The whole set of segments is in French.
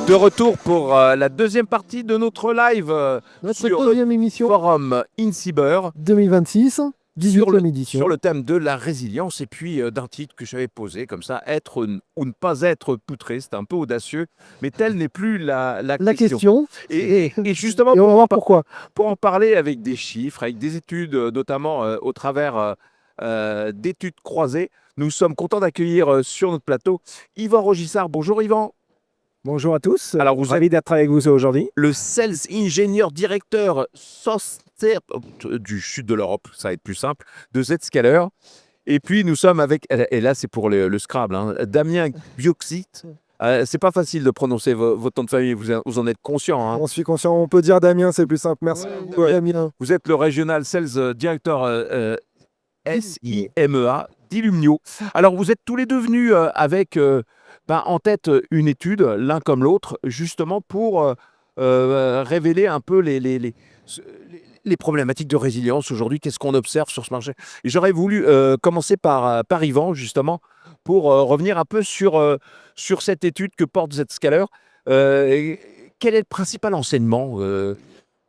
De retour pour la deuxième partie de notre live Notre sur deuxième émission forum InCyber 2026, 18e sur édition. le thème de la résilience et puis d'un titre que j'avais posé comme ça, être ou ne pas être poutré, c'est un peu audacieux, mais telle n'est plus la La question. question, Et justement, et on va voir pourquoi. pour en parler avec des chiffres, avec des études, notamment au travers d'études croisées, nous sommes contents d'accueillir sur notre plateau Yvan Rogissard. Bonjour Yvan. Bonjour à tous, Alors, vous ravi d'être avec vous aujourd'hui. le Sales Ingénieur Directeur Software du sud de l'Europe, ça va être plus simple, de Zscaler. Et puis nous sommes avec, et là c'est pour le Scrabble, hein, Damien Bioxit. C'est pas facile de prononcer votre nom de famille, vous en êtes conscient. Hein. On suis conscient, on peut dire Damien, c'est plus simple, merci. Ouais. Damien. Vous êtes le Regional Sales Director SIMEA d'Illumio. Alors vous êtes tous les deux venus avec en tête une étude, l'un comme l'autre, justement pour révéler un peu les problématiques de résilience aujourd'hui, qu'est-ce qu'on observe sur ce marché. Et j'aurais voulu commencer par Yvan, justement, pour revenir un peu sur cette étude que porte Zscaler. Quel est le principal enseignement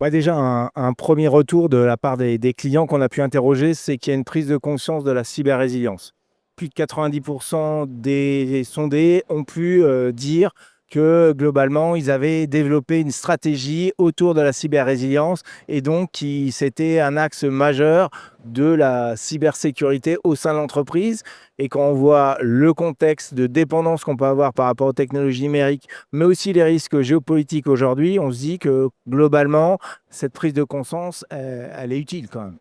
Ouais, déjà, un premier retour de la part des clients qu'on a pu interroger, c'est qu'il y a une prise de conscience de la cyber-résilience. Plus de 90% des sondés ont pu dire que globalement, ils avaient développé une stratégie autour de la cyber-résilience et donc c'était un axe majeur de la cybersécurité au sein de l'entreprise. Et quand on voit le contexte de dépendance qu'on peut avoir par rapport aux technologies numériques, mais aussi les risques géopolitiques aujourd'hui, on se dit que globalement, cette prise de conscience, elle est utile quand même.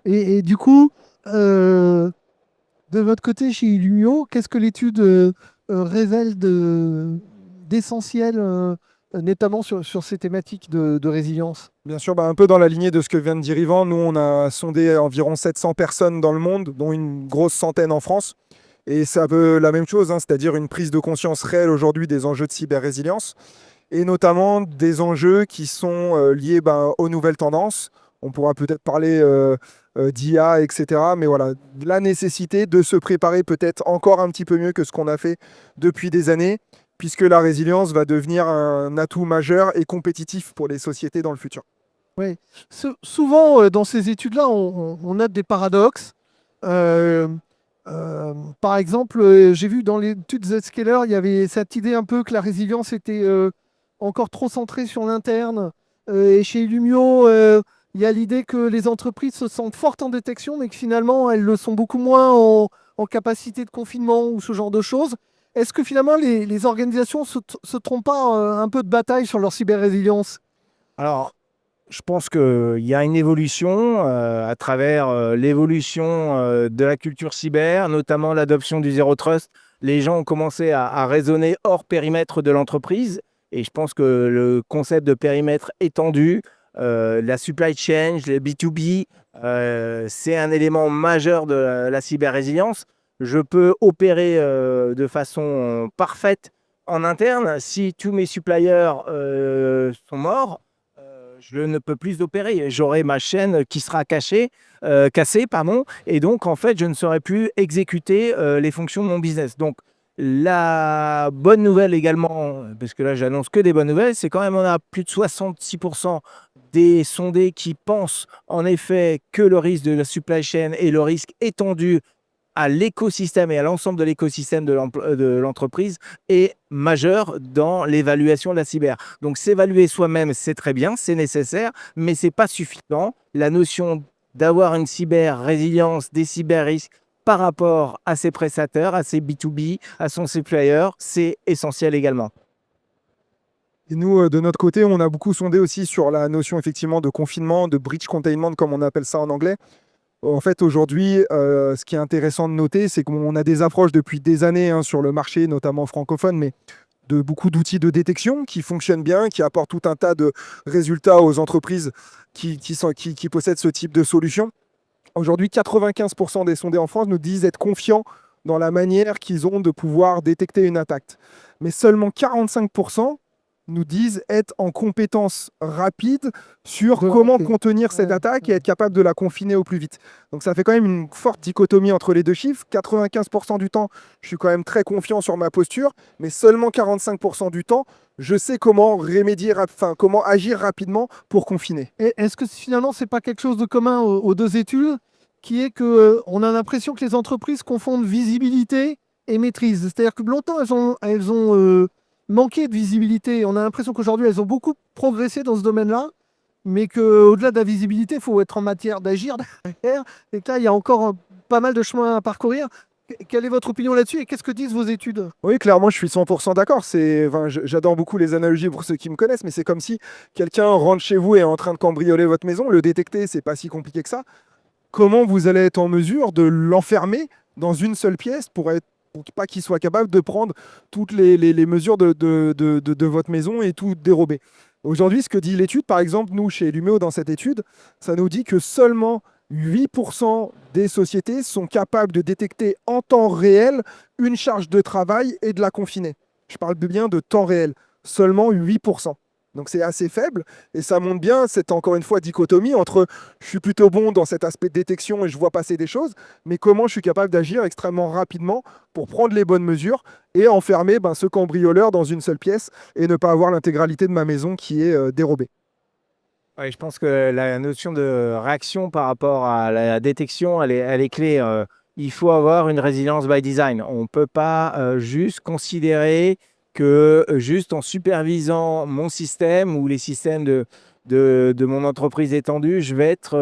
Et du coup, de votre côté, chez Illumio, qu'est-ce que l'étude révèle d'essentiel, notamment sur ces thématiques de résilience? Bien sûr, un peu dans la lignée de ce que vient de dire Yvan, nous on a sondé environ 700 personnes dans le monde, dont une grosse centaine en France. Et c'est un peu la même chose, hein, c'est-à-dire une prise de conscience réelle aujourd'hui des enjeux de cyber-résilience, et notamment des enjeux qui sont liés aux nouvelles tendances. On pourra peut-être parler d'IA, etc. Mais voilà, la nécessité de se préparer peut-être encore un petit peu mieux que ce qu'on a fait depuis des années, puisque la résilience va devenir un atout majeur et compétitif pour les sociétés dans le futur. Oui. Souvent, dans ces études-là, on note des paradoxes. Par exemple, j'ai vu dans l'étude Zscaler, il y avait cette idée un peu que la résilience était encore trop centrée sur l'interne. Et chez Illumio, il y a l'idée que les entreprises se sentent fortes en détection, mais que finalement, elles le sont beaucoup moins en capacité de confinement ou ce genre de choses. Est-ce que finalement, les organisations se trompent pas un peu de bataille sur leur cyber-résilience? Alors, je pense qu'il y a une évolution à travers l'évolution de la culture cyber, notamment l'adoption du Zero Trust. Les gens ont commencé à raisonner hors périmètre de l'entreprise. Et je pense que le concept de périmètre étendu, la supply chain, les B2B, c'est un élément majeur de la cyber-résilience. Je peux opérer de façon parfaite en interne. Si tous mes suppliers sont morts, je ne peux plus opérer. J'aurai ma chaîne qui sera cassée, et donc en fait, je ne saurais plus exécuter les fonctions de mon business. Donc, la bonne nouvelle également, parce que là, j'annonce que des bonnes nouvelles, c'est quand même on a plus de 66% des sondés qui pensent en effet que le risque de la supply chain et le risque étendu à l'écosystème et à l'ensemble de l'écosystème de l'entreprise est majeur dans l'évaluation de la cyber. Donc s'évaluer soi-même, c'est très bien, c'est nécessaire, mais ce n'est pas suffisant. La notion d'avoir une cyber-résilience, des cyber-risques par rapport à ses prestataires, à ses B2B, à son supplier, c'est essentiel également. Et nous, de notre côté, on a beaucoup sondé aussi sur la notion effectivement de confinement, de breach containment, comme on appelle ça en anglais. En fait, aujourd'hui, ce qui est intéressant de noter, c'est qu'on a des approches depuis des années sur le marché, notamment francophone, mais de beaucoup d'outils de détection qui fonctionnent bien, qui apportent tout un tas de résultats aux entreprises qui possèdent ce type de solution. Aujourd'hui, 95% des sondés en France nous disent être confiants dans la manière qu'ils ont de pouvoir détecter une attaque. Mais seulement 45% nous disent être en compétence rapide sur De- comment ok. contenir cette Ouais. attaque et être capable de la confiner au plus vite. Donc ça fait quand même une forte dichotomie entre les deux chiffres. 95% du temps, je suis quand même très confiant sur ma posture, mais seulement 45% du temps, je sais comment comment agir rapidement pour confiner. Et est-ce que finalement, c'est pas quelque chose de commun aux deux études, qui est que on a l'impression que les entreprises confondent visibilité et maîtrise. C'est-à-dire que longtemps, elles ont manqué de visibilité. On a l'impression qu'aujourd'hui, elles ont beaucoup progressé dans ce domaine-là, mais qu'au-delà de la visibilité, il faut être en matière d'agir derrière. Et que là, il y a encore pas mal de chemin à parcourir. Quelle est votre opinion là-dessus et qu'est-ce que disent vos études? Oui, clairement, je suis 100% d'accord. J'adore beaucoup les analogies pour ceux qui me connaissent, mais c'est comme si quelqu'un rentre chez vous et est en train de cambrioler votre maison. Le détecter, c'est pas si compliqué que ça. Comment vous allez être en mesure de l'enfermer dans une seule pièce pour pas qu'il soit capable de prendre toutes les mesures de votre maison et tout dérober. Aujourd'hui, ce que dit l'étude, par exemple, nous, chez Lumeo, dans cette étude, ça nous dit que seulement 8% des sociétés sont capables de détecter en temps réel une charge de travail et de la confiner. Je parle bien de temps réel. Seulement 8%. Donc c'est assez faible et ça montre bien cette, encore une fois, dichotomie entre je suis plutôt bon dans cet aspect de détection et je vois passer des choses, mais comment je suis capable d'agir extrêmement rapidement pour prendre les bonnes mesures et enfermer ce cambrioleur dans une seule pièce et ne pas avoir l'intégralité de ma maison qui est dérobée. Ouais, je pense que la notion de réaction par rapport à la détection, elle est clé. Il faut avoir une résilience by design. On ne peut pas juste considérer que juste en supervisant mon système ou les systèmes de mon entreprise étendue, je vais être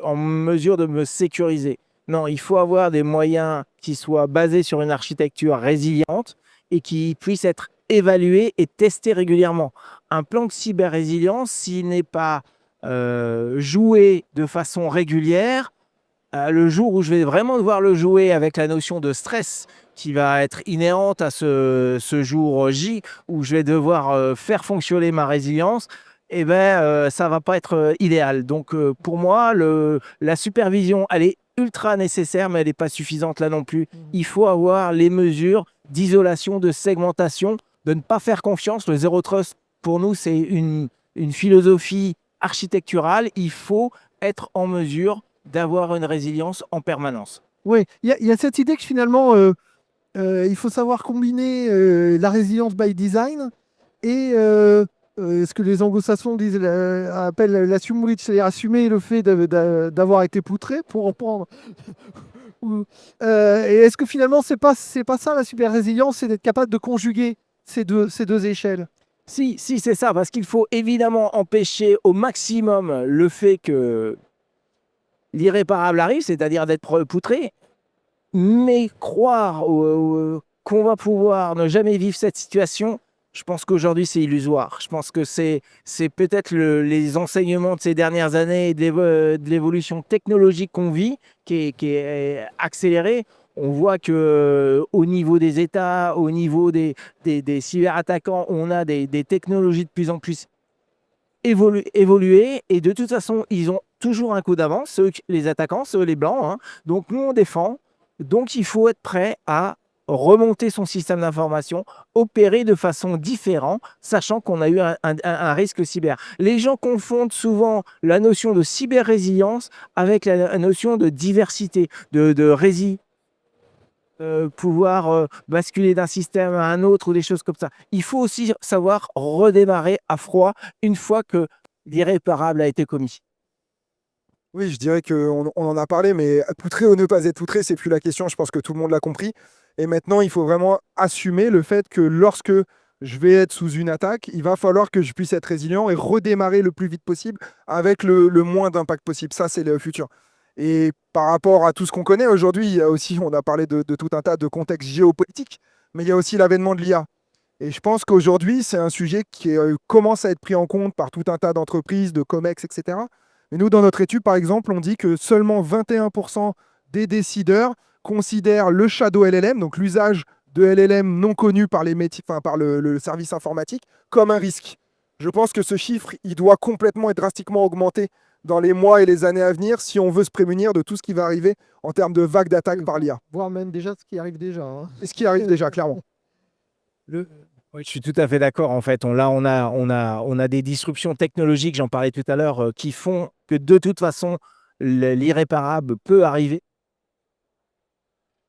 en mesure de me sécuriser. Non, il faut avoir des moyens qui soient basés sur une architecture résiliente et qui puissent être évalués et testés régulièrement. Un plan de cyber-résilience, s'il n'est pas joué de façon régulière, le jour où je vais vraiment devoir le jouer avec la notion de stress qui va être inhérente à ce jour J, où je vais devoir faire fonctionner ma résilience, eh ben, ça va pas être idéal. Donc, pour moi, la supervision, elle est ultra nécessaire, mais elle n'est pas suffisante là non plus. Il faut avoir les mesures d'isolation, de segmentation, de ne pas faire confiance. Le zéro trust, pour nous, c'est une philosophie architecturale. Il faut être en mesure d'avoir une résilience en permanence. Oui, il y a cette idée que finalement, il faut savoir combiner la résilience by design et ce que les anglo-saxons appellent l'assume reach, c'est-à-dire assumer le fait d'avoir été poutré pour en prendre. Et est-ce que finalement, c'est pas ça la super résilience, c'est d'être capable de conjuguer ces deux échelles? Si, c'est ça, parce qu'il faut évidemment empêcher au maximum le fait que l'irréparable arrive, c'est-à-dire d'être poutré, mais croire qu'on va pouvoir ne jamais vivre cette situation, je pense qu'aujourd'hui c'est illusoire. Je pense que c'est peut-être les enseignements de ces dernières années et de l'évolution technologique qu'on vit qui est accélérée. On voit que au niveau des États, au niveau des cyberattaquants, on a des technologies de plus en plus évoluer et de toute façon ils ont toujours un coup d'avance, les attaquants, les blancs, hein. Donc nous on défend, donc il faut être prêt à remonter son système d'information, opérer de façon différente, sachant qu'on a eu un risque cyber. Les gens confondent souvent la notion de cyber-résilience avec la notion de diversité, de pouvoir basculer d'un système à un autre ou des choses comme ça. Il faut aussi savoir redémarrer à froid une fois que l'irréparable a été commis. Oui, je dirais qu'on en a parlé, mais poutré ou ne pas être poutré, c'est plus la question. Je pense que tout le monde l'a compris. Et maintenant, il faut vraiment assumer le fait que lorsque je vais être sous une attaque, il va falloir que je puisse être résilient et redémarrer le plus vite possible avec le moins d'impact possible. Ça, c'est le futur. Et par rapport à tout ce qu'on connaît aujourd'hui, il y a aussi, on a parlé de tout un tas de contextes géopolitiques, mais il y a aussi l'avènement de l'IA. Et je pense qu'aujourd'hui, c'est un sujet qui commence à être pris en compte par tout un tas d'entreprises, de COMEX, etc. Mais nous, dans notre étude, par exemple, on dit que seulement 21% des décideurs considèrent le shadow LLM, donc l'usage de LLM non connu par les métiers, enfin, par le service informatique, comme un risque. Je pense que ce chiffre, il doit complètement et drastiquement augmenter dans les mois et les années à venir si on veut se prémunir de tout ce qui va arriver en termes de vagues d'attaques par l'IA. Voire même déjà ce qui arrive déjà, hein. Et ce qui arrive déjà, clairement. Oui, je suis tout à fait d'accord. En fait, on a des disruptions technologiques, j'en parlais tout à l'heure, qui font que de toute façon, l'irréparable peut arriver.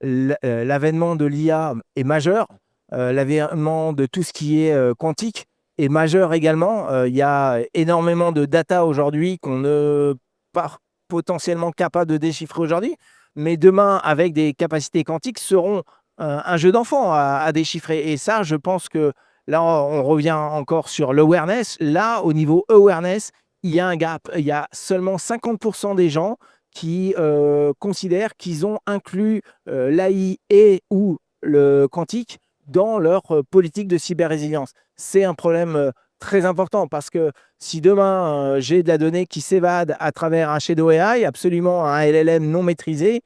L'avènement de l'IA est majeur, l'avènement de tout ce qui est quantique est majeur également. Il y a énormément de data aujourd'hui qu'on ne pas potentiellement capable de déchiffrer aujourd'hui, mais demain, avec des capacités quantiques, seront un jeu d'enfant à déchiffrer. Et ça, je pense que là, on revient encore sur l'awareness. Là, au niveau awareness, il y a un gap. Il y a seulement 50% des gens qui considèrent qu'ils ont inclus l'AI et ou le quantique dans leur politique de cyber-résilience. C'est un problème très important parce que si demain j'ai de la donnée qui s'évade à travers un Shadow AI, absolument un LLM non maîtrisé,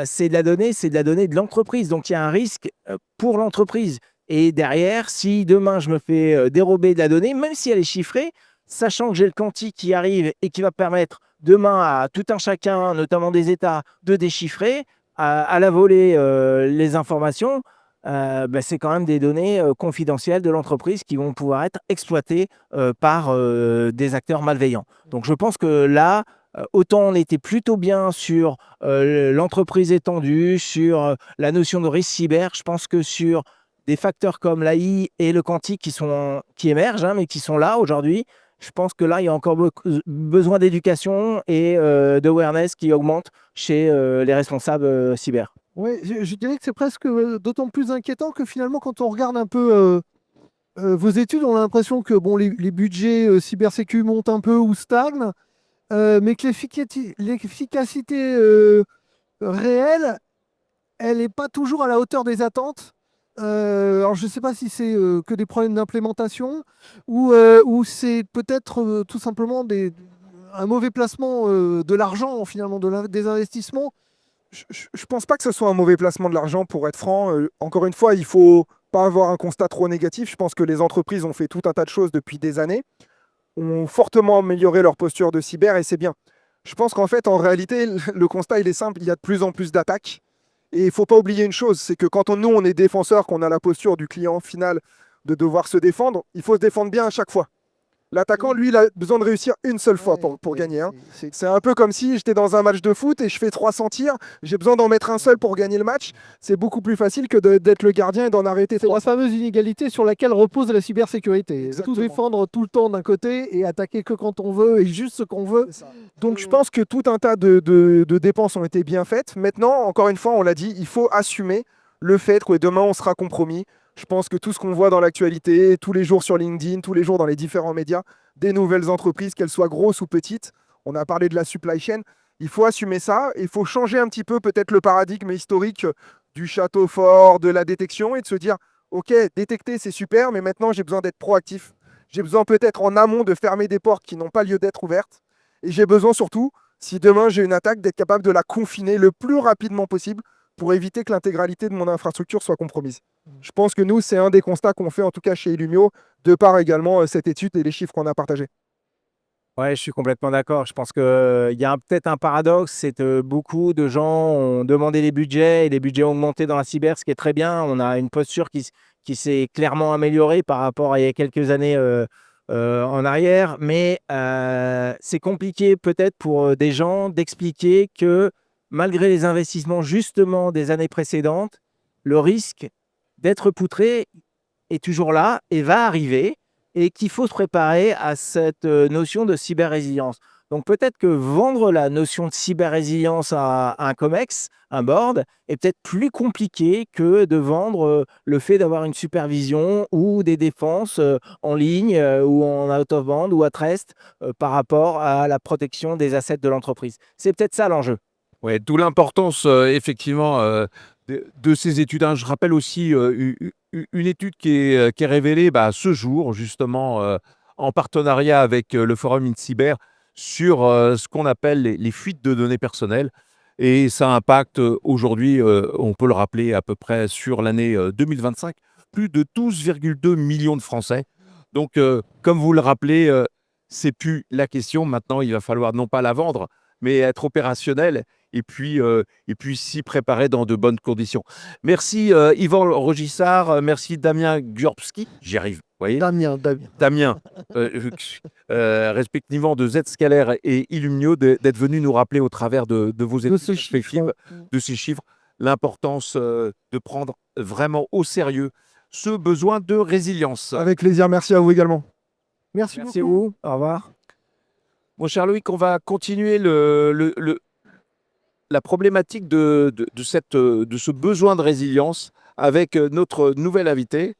c'est de la donnée de l'entreprise. Donc il y a un risque pour l'entreprise. Et derrière, si demain je me fais dérober de la donnée, même si elle est chiffrée, sachant que j'ai le quantique qui arrive et qui va permettre demain à tout un chacun, notamment des États, de déchiffrer, à la volée les informations, c'est quand même des données confidentielles de l'entreprise qui vont pouvoir être exploitées par des acteurs malveillants. Donc je pense que là, autant on était plutôt bien sur l'entreprise étendue, sur la notion de risque cyber, je pense que sur des facteurs comme l'AI et le quantique qui émergent, hein, mais qui sont là aujourd'hui, je pense que là, il y a encore besoin d'éducation et d'awareness qui augmente chez les responsables cyber. Oui, je dirais que c'est presque d'autant plus inquiétant que finalement, quand on regarde un peu vos études, on a l'impression que bon, les budgets cybersécu montent un peu ou stagnent, mais que l'efficacité réelle, elle n'est pas toujours à la hauteur des attentes. Alors, je ne sais pas si c'est que des problèmes d'implémentation ou c'est peut-être tout simplement un mauvais placement de l'argent, finalement, des investissements. Je pense pas que ce soit un mauvais placement de l'argent, pour être franc. Encore une fois, il faut pas avoir un constat trop négatif. Je pense que les entreprises ont fait tout un tas de choses depuis des années, ont fortement amélioré leur posture de cyber et c'est bien. Je pense qu'en fait, en réalité, le constat, il est simple. Il y a de plus en plus d'attaques. Et il ne faut pas oublier une chose, c'est que quand nous, on est défenseur, qu'on a la posture du client final de devoir se défendre, il faut se défendre bien à chaque fois. L'attaquant, lui, il a besoin de réussir une seule fois pour gagner, hein. C'est un peu comme si j'étais dans un match de foot et je fais 300 tirs, j'ai besoin d'en mettre un seul pour gagner le match. C'est beaucoup plus facile que d'être le gardien et d'en arrêter C'est la 300. fameuse inégalité sur laquelle repose la cybersécurité. Exactement. Tout défendre tout le temps d'un côté et attaquer que quand on veut et juste ce qu'on veut. Donc je pense que tout un tas de dépenses ont été bien faites. Maintenant, encore une fois, on l'a dit, il faut assumer le fait que demain, on sera compromis. Je pense que tout ce qu'on voit dans l'actualité, tous les jours sur LinkedIn, tous les jours dans les différents médias, des nouvelles entreprises, qu'elles soient grosses ou petites, on a parlé de la supply chain, il faut assumer ça. Il faut changer un petit peu peut-être le paradigme historique du château fort, de la détection et de se dire, OK, détecter, c'est super, mais maintenant, j'ai besoin d'être proactif. J'ai besoin peut-être en amont de fermer des portes qui n'ont pas lieu d'être ouvertes. Et j'ai besoin surtout, si demain j'ai une attaque, d'être capable de la confiner le plus rapidement possible pour éviter que l'intégralité de mon infrastructure soit compromise. Je pense que nous, c'est un des constats qu'on fait, en tout cas chez Illumio, de par également cette étude et les chiffres qu'on a partagés. Ouais, je suis complètement d'accord. Je pense qu'il y a peut-être un paradoxe, c'est que beaucoup de gens ont demandé les budgets et les budgets ont augmenté dans la cyber, ce qui est très bien. On a une posture qui s'est clairement améliorée par rapport à il y a quelques années en arrière. Mais c'est compliqué peut-être pour des gens d'expliquer que malgré les investissements justement des années précédentes, le risque d'être poutré est toujours là et va arriver et qu'il faut se préparer à cette notion de cyber-résilience. Donc peut-être que vendre la notion de cyber-résilience à un COMEX, un board, est peut-être plus compliqué que de vendre le fait d'avoir une supervision ou des défenses en ligne ou en out of band ou à rest par rapport à la protection des assets de l'entreprise. C'est peut-être ça l'enjeu. Ouais, d'où l'importance effectivement de ces études, hein. Je rappelle aussi une étude qui est révélée ce jour, justement, en partenariat avec le Forum InCyber, sur ce qu'on appelle les fuites de données personnelles. Et ça impacte aujourd'hui, on peut le rappeler, à peu près sur l'année 2025, plus de 12,2 millions de Français. Donc, comme vous le rappelez, c'est plus la question. Maintenant, il va falloir non pas la vendre, mais être opérationnel et puis s'y préparer dans de bonnes conditions. Merci Yvan Rogissard, merci Damien Gurpski, j'y arrive, vous voyez Damien. Damien, respectivement de Zscaler et Illumio, d'être venu nous rappeler au travers de vos études ce chiffre. respectives, de ces chiffres, l'importance de prendre vraiment au sérieux ce besoin de résilience. Avec plaisir, merci à vous également. Merci Merci à beaucoup. vous. Au revoir. Mon cher Loïc, on va continuer la problématique de ce besoin de résilience avec notre nouvel invité.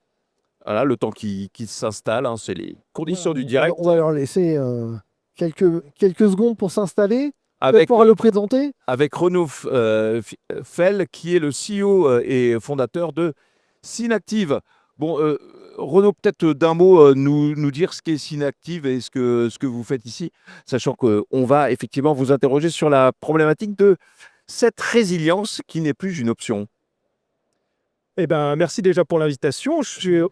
Voilà, le temps qui s'installe, hein, c'est les conditions du direct. On va leur laisser quelques secondes pour s'installer. Avec, Pour le présenter. avec Renaud Fell, qui est le CEO et fondateur de Synactive. Bon, Renaud, peut-être d'un mot nous dire ce qu'est Synactive et ce que vous faites ici, sachant qu'on va effectivement vous interroger sur la problématique de cette résilience qui n'est plus une option. Eh ben, merci déjà pour l'invitation. Je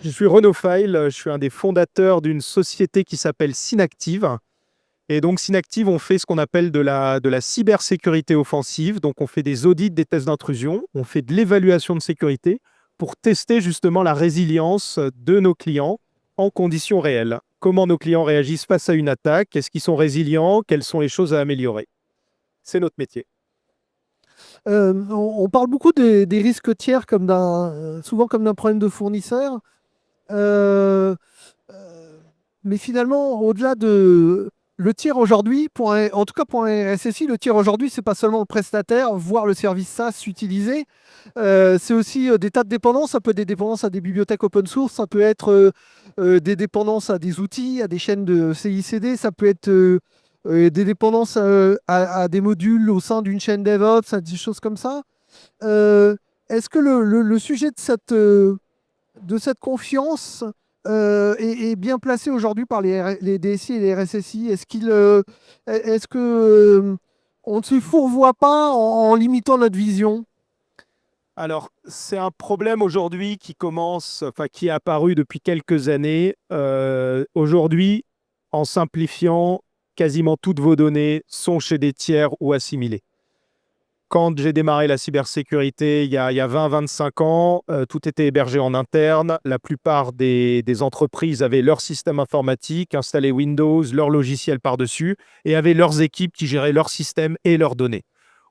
suis Renaud Feil, je suis un des fondateurs d'une société qui s'appelle Synactive. Et donc, Synactive, on fait ce qu'on appelle de la cybersécurité offensive. Donc, on fait des audits, des tests d'intrusion, on fait de l'évaluation de sécurité pour tester justement la résilience de nos clients en conditions réelles. Comment nos clients réagissent face à une attaque, est-ce qu'ils sont résilients, quelles sont les choses à améliorer. C'est notre métier. On parle beaucoup des risques tiers souvent comme d'un problème de fournisseur. Mais finalement, au-delà de... Le tiers aujourd'hui, en tout cas pour un RSSI, le tiers aujourd'hui, c'est pas seulement le prestataire, voire le service SaaS utilisé. C'est aussi des tas de dépendances. Ça peut être des dépendances à des bibliothèques open source, ça peut être des dépendances à des outils, à des chaînes de CI/CD, ça peut être des dépendances à des modules au sein d'une chaîne DevOps, à des choses comme ça. Est-ce que le sujet de cette confiance est bien placé aujourd'hui par les DSI et les RSSI? Est-ce que on ne se fourvoie pas en limitant notre vision? Alors, c'est un problème aujourd'hui qui est apparu depuis quelques années. Aujourd'hui, en simplifiant, quasiment toutes vos données sont chez des tiers ou assimilées. Quand j'ai démarré la cybersécurité il y a 20-25 ans, tout était hébergé en interne. La plupart des entreprises avaient leur système informatique, installé Windows, leur logiciel par-dessus, et avaient leurs équipes qui géraient leur système et leurs données.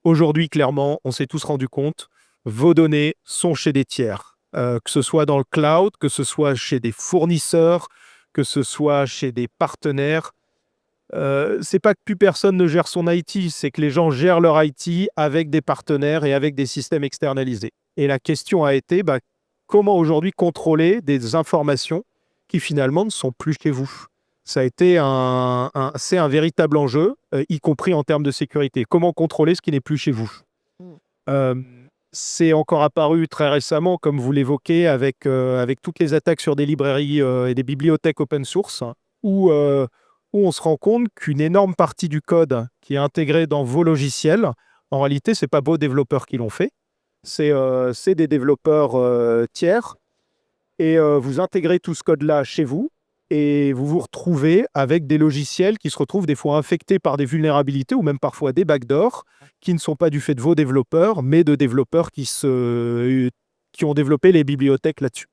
Aujourd'hui, clairement, on s'est tous rendu compte, vos données sont chez des tiers. Que ce soit dans le cloud, que ce soit chez des fournisseurs, que ce soit chez des partenaires. C'est pas que plus personne ne gère son IT, c'est que les gens gèrent leur IT avec des partenaires et avec des systèmes externalisés. Et la question a été, comment aujourd'hui contrôler des informations qui finalement ne sont plus chez vous? Ça a été c'est un véritable enjeu, y compris en termes de sécurité. Comment contrôler ce qui n'est plus chez vous? C'est encore apparu très récemment, comme vous l'évoquez, avec toutes les attaques sur des librairies et des bibliothèques open source, où on se rend compte qu'une énorme partie du code qui est intégré dans vos logiciels, en réalité, ce n'est pas vos développeurs qui l'ont fait, c'est des développeurs tiers, et vous intégrez tout ce code-là chez vous, et vous vous retrouvez avec des logiciels qui se retrouvent des fois infectés par des vulnérabilités, ou même parfois des backdoors, qui ne sont pas du fait de vos développeurs, mais de développeurs qui ont développé les bibliothèques là-dessus.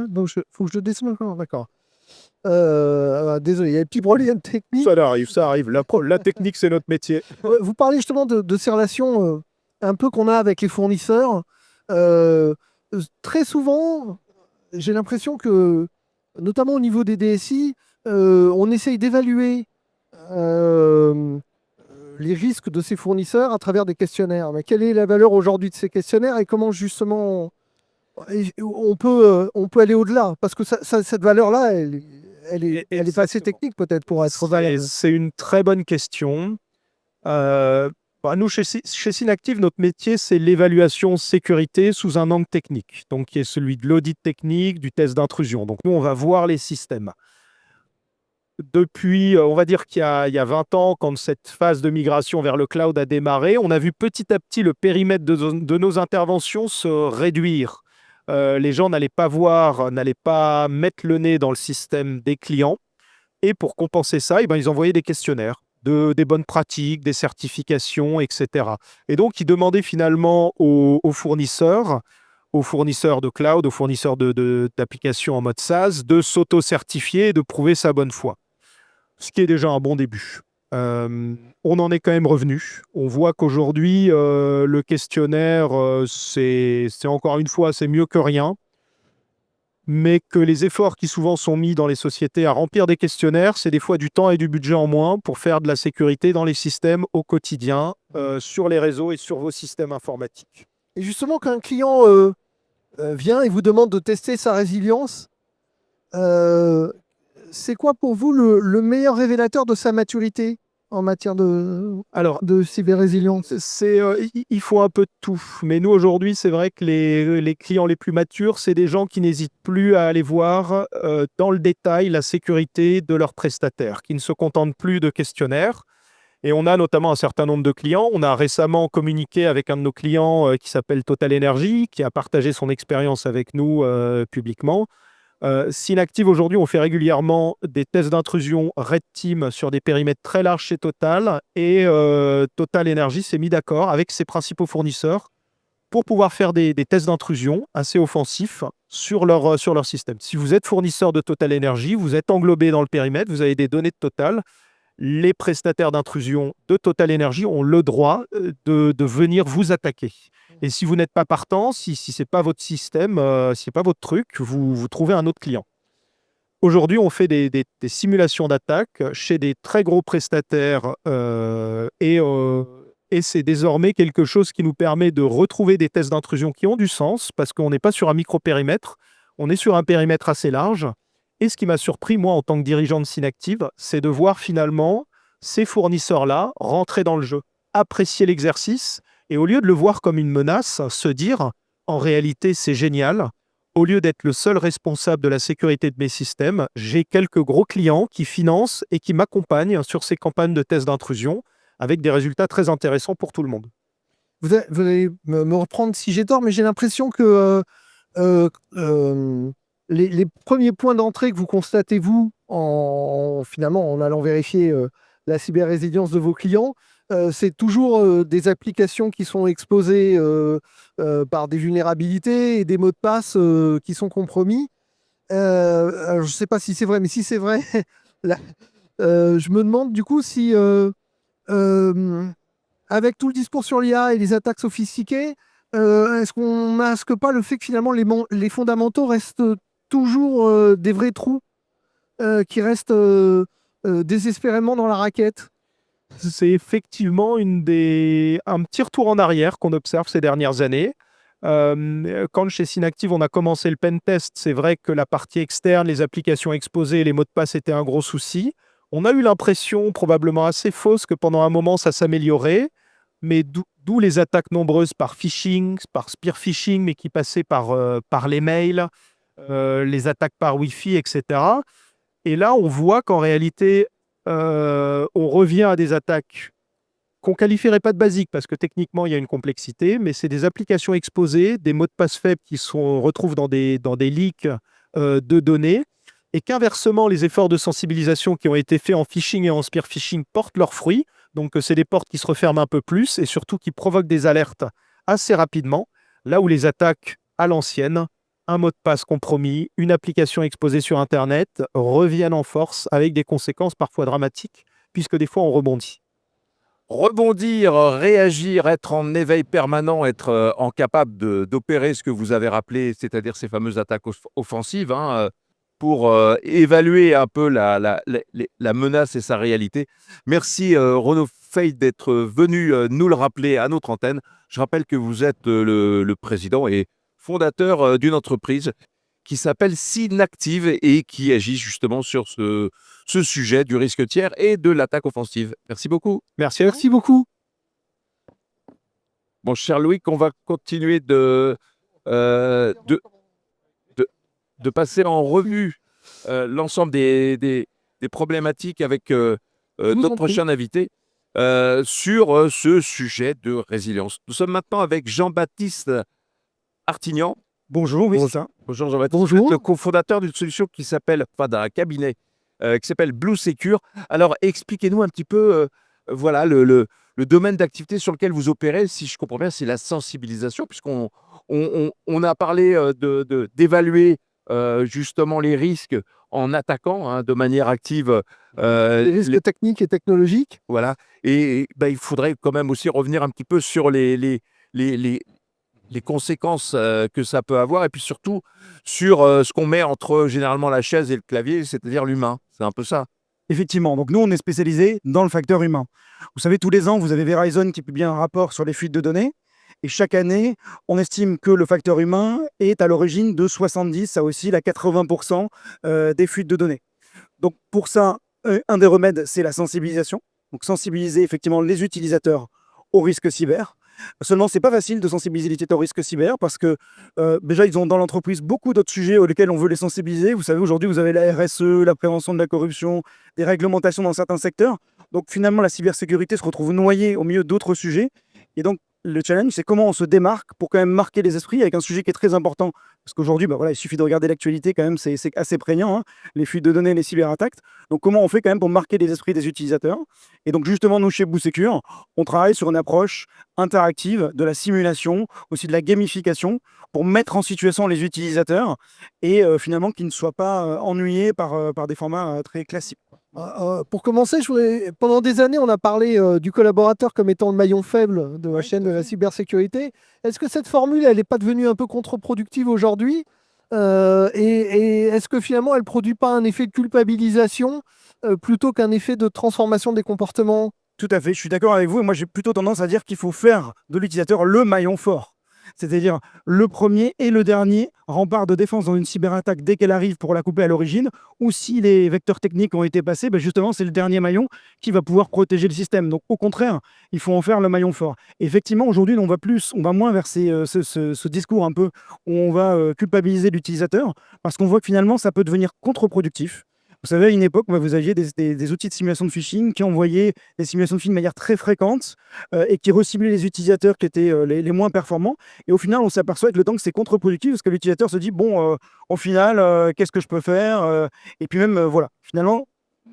Donc, faut que je descende encore, d'accord. Désolé, il y a un petit problème technique. Ça arrive. La technique, c'est notre métier. Vous parlez justement de ces relations un peu qu'on a avec les fournisseurs. Très souvent, j'ai l'impression que, notamment au niveau des DSI, on essaye d'évaluer les risques de ces fournisseurs à travers des questionnaires. Mais quelle est la valeur aujourd'hui de ces questionnaires et comment justement on peut aller au-delà? Parce que cette valeur-là, elle est pas assez technique peut-être pour être valable. C'est une très bonne question. Nous, chez Synactive, notre métier, c'est l'évaluation sécurité sous un angle technique, donc qui est celui de l'audit technique, du test d'intrusion. Donc nous, on va voir les systèmes. Depuis, on va dire qu'il y a 20 ans, quand cette phase de migration vers le cloud a démarré, on a vu petit à petit le périmètre de nos interventions se réduire. Les gens n'allaient pas mettre le nez dans le système des clients. Et pour compenser ça, ils envoyaient des questionnaires. des bonnes pratiques, des certifications, etc. Et donc, ils demandaient finalement aux fournisseurs de cloud, aux fournisseurs d'applications en mode SaaS, de s'auto-certifier et de prouver sa bonne foi. Ce qui est déjà un bon début. On en est quand même revenu. On voit qu'aujourd'hui, le questionnaire, c'est encore une fois, c'est mieux que rien. Mais que les efforts qui souvent sont mis dans les sociétés à remplir des questionnaires, c'est des fois du temps et du budget en moins pour faire de la sécurité dans les systèmes au quotidien, sur les réseaux et sur vos systèmes informatiques. Et justement, quand un client vient et vous demande de tester sa résilience, c'est quoi pour vous le meilleur révélateur de sa maturité en matière Alors, de cyber-résilience? il faut un peu de tout. Mais nous, aujourd'hui, c'est vrai que les clients les plus matures, c'est des gens qui n'hésitent plus à aller voir dans le détail la sécurité de leurs prestataires, qui ne se contentent plus de questionnaires. Et on a notamment un certain nombre de clients. On a récemment communiqué avec un de nos clients qui s'appelle Total Energy, qui a partagé son expérience avec nous publiquement. Synactive, aujourd'hui, on fait régulièrement des tests d'intrusion Red Team sur des périmètres très larges chez Total. Et Total Energy s'est mis d'accord avec ses principaux fournisseurs pour pouvoir faire des tests d'intrusion assez offensifs sur leur système. Si vous êtes fournisseur de Total Energy, vous êtes englobé dans le périmètre, vous avez des données de Total. Les prestataires d'intrusion de Total Energy ont le droit de venir vous attaquer. Et si vous n'êtes pas partant, si ce n'est pas votre système, si ce n'est pas votre truc, vous trouvez un autre client. Aujourd'hui, on fait des simulations d'attaque chez des très gros prestataires et c'est désormais quelque chose qui nous permet de retrouver des tests d'intrusion qui ont du sens parce qu'on n'est pas sur un micro-périmètre, on est sur un périmètre assez large. Et ce qui m'a surpris, moi, en tant que dirigeant de Synactive, c'est de voir finalement ces fournisseurs-là rentrer dans le jeu, apprécier l'exercice, et au lieu de le voir comme une menace, se dire, en réalité, c'est génial. Au lieu d'être le seul responsable de la sécurité de mes systèmes, j'ai quelques gros clients qui financent et qui m'accompagnent sur ces campagnes de tests d'intrusion, avec des résultats très intéressants pour tout le monde. Vous allez me reprendre si j'ai tort, mais j'ai l'impression que les premiers points d'entrée que vous constatez, vous, finalement, en allant vérifier la cyber-résilience de vos clients, c'est toujours des applications qui sont exposées par des vulnérabilités et des mots de passe qui sont compromis. Alors, je ne sais pas si c'est vrai, mais si c'est vrai, je me demande du coup si, avec tout le discours sur l'IA et les attaques sophistiquées, est-ce qu'on masque pas le fait que finalement les fondamentaux restent toujours des vrais trous qui restent désespérément dans la raquette? C'est effectivement un petit retour en arrière qu'on observe ces dernières années. Quand chez Synactive, on a commencé le pen test, c'est vrai que la partie externe, les applications exposées, les mots de passe étaient un gros souci. On a eu l'impression, probablement assez fausse, que pendant un moment, ça s'améliorait. Mais d'où les attaques nombreuses par phishing, par spear phishing, mais qui passaient par les mails, les attaques par Wi-Fi, etc. Et là, on voit qu'en réalité, on revient à des attaques qu'on ne qualifierait pas de basiques, parce que techniquement, il y a une complexité, mais c'est des applications exposées, des mots de passe faibles qui se retrouvent dans des leaks de données, et qu'inversement, les efforts de sensibilisation qui ont été faits en phishing et en spear phishing portent leurs fruits. Donc, c'est des portes qui se referment un peu plus et surtout qui provoquent des alertes assez rapidement, là où les attaques à l'ancienne, un mot de passe compromis, une application exposée sur Internet, reviennent en force avec des conséquences parfois dramatiques, puisque des fois, on rebondit. Rebondir, réagir, être en éveil permanent, être capable d'opérer ce que vous avez rappelé, c'est-à-dire ces fameuses attaques offensives, pour évaluer un peu la menace et sa réalité. Merci Renaud Feit d'être venu nous le rappeler à notre antenne. Je rappelle que vous êtes le président et fondateur d'une entreprise qui s'appelle Synactive et qui agit justement sur ce sujet du risque tiers et de l'attaque offensive. Merci beaucoup. Merci à vous. Merci beaucoup. Mon cher Loïc, on va continuer de passer en revue l'ensemble des problématiques avec notre prochain invité sur ce sujet de résilience. Nous sommes maintenant avec Jean-Baptiste Artignan. Bonjour, oui, Bonjour. c'est ça. Bonjour Jean-Baptiste. Bonjour. Vous êtes le cofondateur d'une solution qui s'appelle, enfin d'un cabinet qui s'appelle Blue Secure. Alors, expliquez-nous un petit peu voilà, le domaine d'activité sur lequel vous opérez. Si je comprends bien, c'est la sensibilisation, puisqu'on on a parlé d'évaluer justement les risques en attaquant hein, de manière active. Les risques techniques et technologiques. Voilà. Et bah, il faudrait quand même aussi revenir un petit peu sur les, les, les conséquences que ça peut avoir, et puis surtout sur ce qu'on met entre généralement la chaise et le clavier, c'est-à-dire l'humain. C'est un peu ça. Effectivement, donc nous, on est spécialisé dans le facteur humain. Vous savez, tous les ans, vous avez Verizon qui publie un rapport sur les fuites de données. Et chaque année, on estime que le facteur humain est à l'origine de 70 à aussi la 80% des fuites de données. Donc pour ça, un des remèdes, c'est la sensibilisation. Donc sensibiliser effectivement les utilisateurs au risque cyber. Seulement, c'est pas facile de sensibiliser les utilisateurs au risque cyber parce que déjà, ils ont dans l'entreprise beaucoup d'autres sujets auxquels on veut les sensibiliser. Vous savez, aujourd'hui, vous avez la RSE, la prévention de la corruption, des réglementations dans certains secteurs. Donc finalement, la cybersécurité se retrouve noyée au milieu d'autres sujets. Et donc, le challenge, c'est comment on se démarque pour quand même marquer les esprits avec un sujet qui est très important. Parce qu'aujourd'hui, bah voilà, il suffit de regarder l'actualité quand même, c'est assez prégnant, hein, les fuites de données, les cyberattaques. Donc comment on fait quand même pour marquer les esprits des utilisateurs? Et donc justement, nous, chez BlueSecure, on travaille sur une approche interactive de la simulation, aussi de la gamification, pour mettre en situation les utilisateurs et finalement qu'ils ne soient pas ennuyés par des formats très classiques. Pour commencer, pendant des années, on a parlé du collaborateur comme étant le maillon faible de la chaîne de la cybersécurité. Est-ce que cette formule, elle n'est pas devenue un peu contre-productive aujourd'hui? Et est-ce que finalement, elle ne produit pas un effet de culpabilisation plutôt qu'un effet de transformation des comportements? Tout à fait, je suis d'accord avec vous. Et moi, j'ai plutôt tendance à dire qu'il faut faire de l'utilisateur le maillon fort. C'est-à-dire le premier et le dernier rempart de défense dans une cyberattaque dès qu'elle arrive pour la couper à l'origine, ou si les vecteurs techniques ont été passés, ben justement, c'est le dernier maillon qui va pouvoir protéger le système. Donc, au contraire, il faut en faire le maillon fort. Et effectivement, aujourd'hui, on va moins vers ce discours un peu où on va culpabiliser l'utilisateur, parce qu'on voit que finalement, ça peut devenir contre-productif. Vous savez, à une époque, vous aviez des outils de simulation de phishing qui envoyaient des simulations de phishing de manière très fréquente et qui reciblaient les utilisateurs qui étaient les moins performants. Et au final, on s'aperçoit avec le temps que c'est contre-productif parce que l'utilisateur se dit, bon, au final, qu'est-ce que je peux faire? Et puis même, voilà, finalement,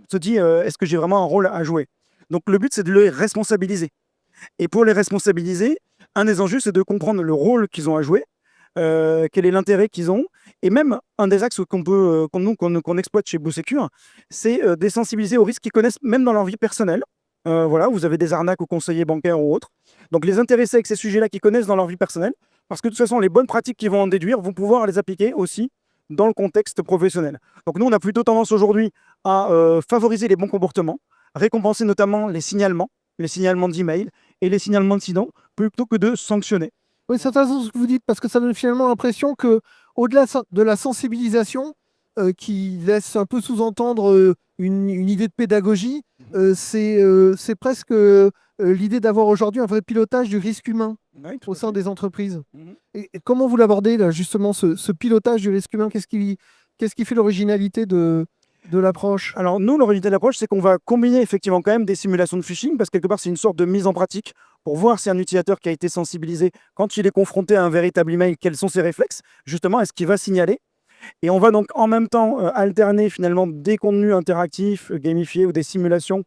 se dit, est-ce que j'ai vraiment un rôle à jouer? Donc le but, c'est de les responsabiliser. Et pour les responsabiliser, un des enjeux, c'est de comprendre le rôle qu'ils ont à jouer, quel est l'intérêt qu'ils ont. Et même un des axes qu'on exploite chez BlueSecure, c'est de les sensibiliser aux risques qu'ils connaissent même dans leur vie personnelle. Voilà, vous avez des arnaques aux conseillers bancaires ou autres. Donc les intéresser avec ces sujets-là qu'ils connaissent dans leur vie personnelle, parce que de toute façon, les bonnes pratiques qu'ils vont en déduire vont pouvoir les appliquer aussi dans le contexte professionnel. Donc nous, on a plutôt tendance aujourd'hui à favoriser les bons comportements, récompenser notamment les signalements d'email et les signalements d'incidents, plutôt que de sanctionner. Oui, c'est intéressant ce que vous dites, parce que ça donne finalement l'impression que, au-delà de la sensibilisation, qui laisse un peu sous-entendre une idée de pédagogie, c'est presque l'idée d'avoir aujourd'hui un vrai pilotage du risque humain au sein des entreprises. Et comment vous l'abordez, là, justement, ce pilotage du risque humain? Qu'est-ce qui fait l'originalité de l'approche? Alors nous, l'originalité de l'approche, c'est qu'on va combiner effectivement quand même des simulations de phishing, parce que quelque part, c'est une sorte de mise en pratique pour voir si un utilisateur qui a été sensibilisé, quand il est confronté à un véritable email, quels sont ses réflexes, justement, est-ce qu'il va signaler? Et on va donc en même temps alterner finalement des contenus interactifs, gamifiés ou des simulations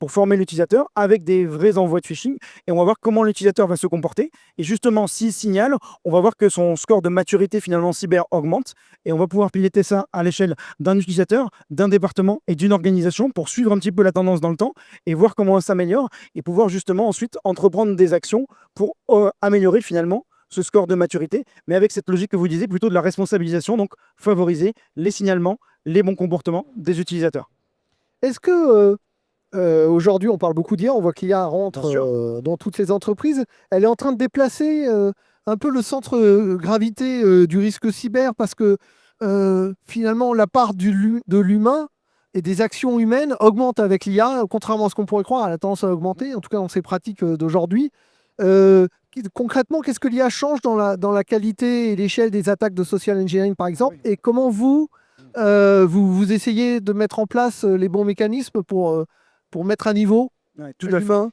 pour former l'utilisateur avec des vrais envois de phishing. Et on va voir comment l'utilisateur va se comporter. Et justement, s'il signale, on va voir que son score de maturité finalement cyber augmente. Et on va pouvoir piloter ça à l'échelle d'un utilisateur, d'un département et d'une organisation pour suivre un petit peu la tendance dans le temps et voir comment on s'améliore et pouvoir justement ensuite entreprendre des actions pour améliorer finalement ce score de maturité, mais avec cette logique que vous disiez, plutôt de la responsabilisation, donc favoriser les signalements, les bons comportements des utilisateurs. Est-ce que aujourd'hui, on parle beaucoup d'IA, on voit qu'IA rentre dans toutes les entreprises, elle est en train de déplacer un peu le centre gravité du risque cyber, parce que finalement, la part de l'humain et des actions humaines augmente avec l'IA, contrairement à ce qu'on pourrait croire, elle a tendance à augmenter, en tout cas dans ces pratiques d'aujourd'hui. Concrètement, qu'est-ce que l'IA change dans la qualité et l'échelle des attaques de social engineering, par exemple, et comment vous essayez de mettre en place les bons mécanismes pour mettre à niveau l'humain?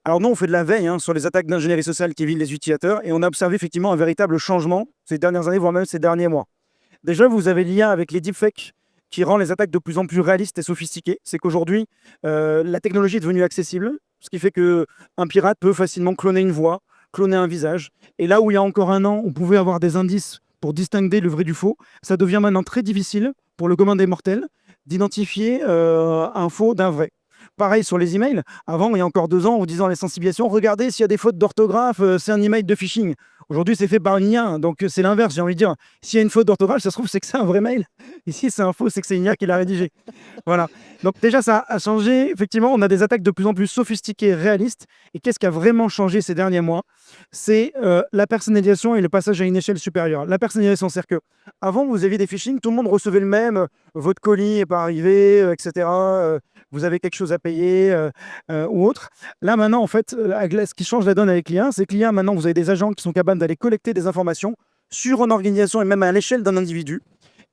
Alors nous, on fait de la veille sur les attaques d'ingénierie sociale qui visent les utilisateurs, et on a observé effectivement un véritable changement ces dernières années, voire même ces derniers mois. Déjà, vous avez l'IA avec les deepfakes qui rend les attaques de plus en plus réalistes et sophistiquées. C'est qu'aujourd'hui, la technologie est devenue accessible, ce qui fait qu'un pirate peut facilement cloner une voix, cloner un visage. Et là où il y a encore un an, on pouvait avoir des indices pour distinguer le vrai du faux, ça devient maintenant très difficile pour le commun des mortels d'identifier un faux d'un vrai. Pareil sur les emails. Avant, il y a encore 2 ans, en disant les sensibilisations, regardez s'il y a des fautes d'orthographe, c'est un email de phishing. Aujourd'hui, c'est fait par une IA, donc c'est l'inverse. J'ai envie de dire, s'il y a une faute d'orthographe, ça se trouve, c'est que c'est un vrai mail. Ici, c'est un faux, c'est que c'est une IA qui l'a rédigé. Voilà. Donc déjà, ça a changé. Effectivement, on a des attaques de plus en plus sophistiquées, réalistes. Et qu'est-ce qui a vraiment changé ces derniers mois? C'est la personnalisation et le passage à une échelle supérieure. La personnalisation, c'est-à-dire que avant, vous aviez des phishing, tout le monde recevait le même, votre colis n'est pas arrivé, etc. Vous avez quelque chose à payer ou autre. Là, maintenant, en fait, ce qui change la donne avec l'IA, c'est que l'IA, maintenant, vous avez des agents qui sont capables d'aller collecter des informations sur une organisation et même à l'échelle d'un individu.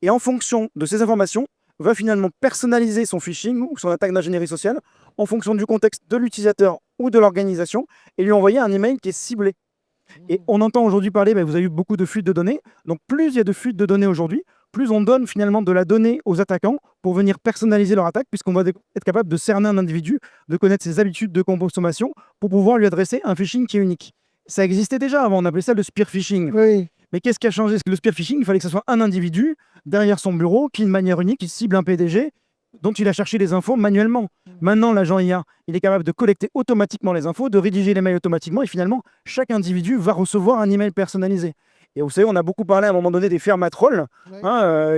Et en fonction de ces informations, va finalement personnaliser son phishing ou son attaque d'ingénierie sociale en fonction du contexte de l'utilisateur ou de l'organisation et lui envoyer un email qui est ciblé. Et on entend aujourd'hui parler, vous avez eu beaucoup de fuites de données. Donc plus il y a de fuites de données aujourd'hui, plus on donne finalement de la donnée aux attaquants pour venir personnaliser leur attaque, puisqu'on va être capable de cerner un individu, de connaître ses habitudes de consommation pour pouvoir lui adresser un phishing qui est unique. Ça existait déjà avant, on appelait ça le spear phishing. Oui. Mais qu'est-ce qui a changé? C'est que le spear phishing, il fallait que ce soit un individu derrière son bureau qui, de manière unique, il cible un PDG dont il a cherché les infos manuellement. Maintenant, l'agent IA, il est capable de collecter automatiquement les infos, de rédiger les mails automatiquement, et finalement, chaque individu va recevoir un email personnalisé. Et vous savez, on a beaucoup parlé à un moment donné des fermes à trolls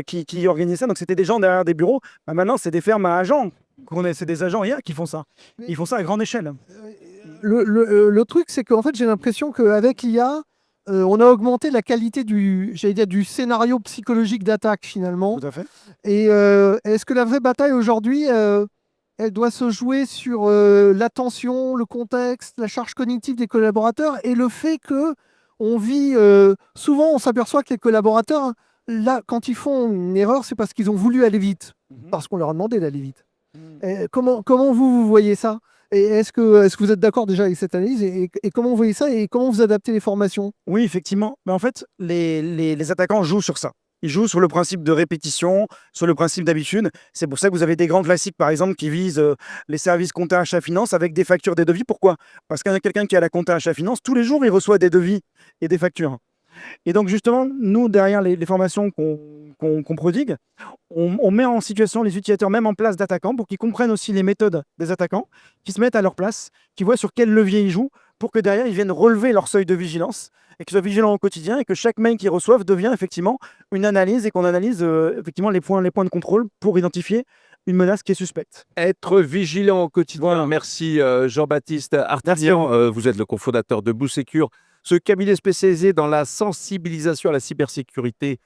qui organisaient ça. Donc, c'était des gens derrière des bureaux. Maintenant, c'est des fermes à agents. C'est des agents IA qui font ça. Ils font ça à grande échelle. Le truc, c'est qu'en fait, j'ai l'impression qu'avec l'IA, on a augmenté la qualité du scénario psychologique d'attaque finalement. Tout à fait. Et est-ce que la vraie bataille aujourd'hui, elle doit se jouer sur l'attention, le contexte, la charge cognitive des collaborateurs et le fait que on vit souvent, on s'aperçoit que les collaborateurs, là, quand ils font une erreur, c'est parce qu'ils ont voulu aller vite, parce qu'on leur a demandé d'aller vite. Et comment vous voyez ça? Et est-ce que vous êtes d'accord déjà avec cette analyse et comment vous voyez ça et comment vous adaptez les formations? Oui, effectivement. Mais en fait, les attaquants jouent sur ça. Ils jouent sur le principe de répétition, sur le principe d'habitude. C'est pour ça que vous avez des grands classiques, par exemple, qui visent les services compta achat finance avec des factures, des devis. Pourquoi? Parce qu'il y a quelqu'un qui a la compta achat finance, tous les jours, il reçoit des devis et des factures. Et donc, justement, nous, derrière les formations qu'on prodigue, on met en situation les utilisateurs, même en place d'attaquants, pour qu'ils comprennent aussi les méthodes des attaquants, qu'ils se mettent à leur place, qu'ils voient sur quel levier ils jouent, pour que derrière, ils viennent relever leur seuil de vigilance et qu'ils soient vigilants au quotidien et que chaque mail qu'ils reçoivent devient effectivement une analyse et qu'on analyse effectivement les points de contrôle pour identifier une menace qui est suspecte. Être vigilant au quotidien. Voilà. Merci Jean-Baptiste Artisan. Vous êtes le cofondateur de BoostSecure, ce cabinet spécialisé dans la sensibilisation à la cybersécurité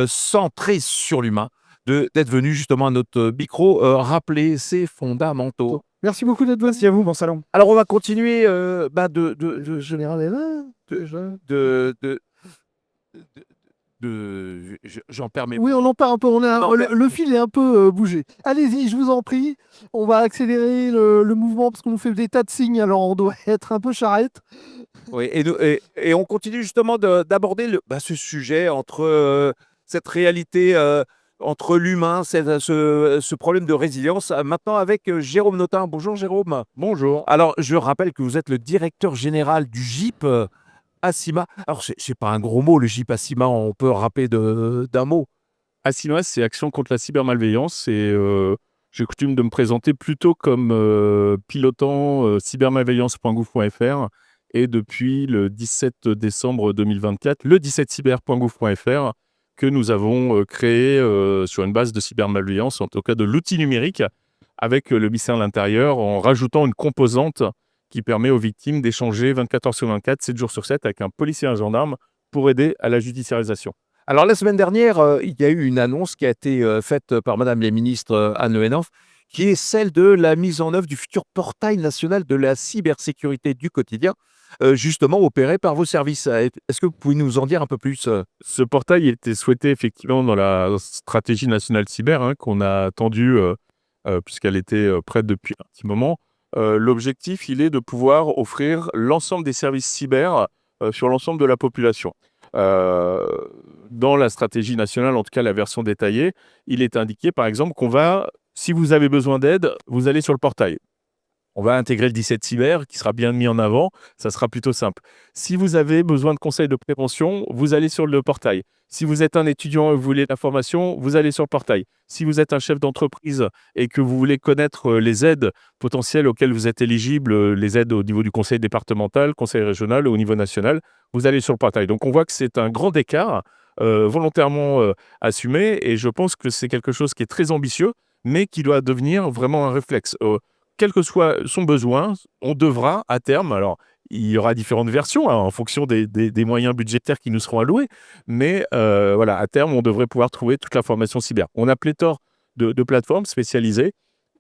centré sur l'humain, d'être venu justement à notre micro rappeler ces fondamentaux. Merci beaucoup d'être venu. Merci à vous, bon salon. Alors on va continuer Général est là, déjà. j'en perds mes Oui, on en parle un peu. Non, mais- Le fil est un peu bougé. Allez-y, je vous en prie. On va accélérer le mouvement parce qu'on nous fait des tas de signes, alors on doit être un peu charrette. Oui, et on continue justement d'aborder ce sujet entre cette réalité, entre l'humain, ce problème de résilience, maintenant avec Jérôme Notin. Bonjour Jérôme. Bonjour. Alors, je rappelle que vous êtes le directeur général du GIP ACIMA. Alors, c'est pas un gros mot, le GIP ACIMA, on peut rappeler d'un mot. ACIMA, c'est Action contre la cybermalveillance et j'ai coutume de me présenter plutôt comme pilotant cybermalveillance.gouv.fr et depuis le 17 décembre 2024, le 17cyber.gouv.fr que nous avons créé sur une base de cybermalveillance, en tout cas de l'outil numérique, avec le ministère de l'Intérieur, en rajoutant une composante qui permet aux victimes d'échanger 24 heures sur 24, 7 jours sur 7 avec un policier et un gendarme pour aider à la judiciarisation. Alors, la semaine dernière, il y a eu une annonce qui a été faite par Madame la ministre Anne Le Henhoff, qui est celle de la mise en œuvre du futur portail national de la cybersécurité du quotidien, justement opéré par vos services. Est-ce que vous pouvez nous en dire un peu plus Ce portail était souhaité effectivement dans la stratégie nationale cyber qu'on a attendue puisqu'elle était prête depuis un petit moment. L'objectif, il est de pouvoir offrir l'ensemble des services cyber sur l'ensemble de la population. dans la stratégie nationale, en tout cas la version détaillée, il est indiqué par exemple qu'on va, si vous avez besoin d'aide, vous allez sur le portail. On va intégrer le 17 cyber qui sera bien mis en avant, ça sera plutôt simple. Si vous avez besoin de conseils de prévention, vous allez sur le portail. Si vous êtes un étudiant et vous voulez de la formation, vous allez sur le portail. Si vous êtes un chef d'entreprise et que vous voulez connaître les aides potentielles auxquelles vous êtes éligible, les aides au niveau du conseil départemental, conseil régional ou au niveau national, vous allez sur le portail. Donc on voit que c'est un grand écart volontairement assumé et je pense que c'est quelque chose qui est très ambitieux mais qui doit devenir vraiment un réflexe. Quel que soit son besoin, on devra à terme, alors il y aura différentes versions en fonction des moyens budgétaires qui nous seront alloués, mais voilà, à terme, on devrait pouvoir trouver toute l'information cyber. On a pléthore de plateformes spécialisées.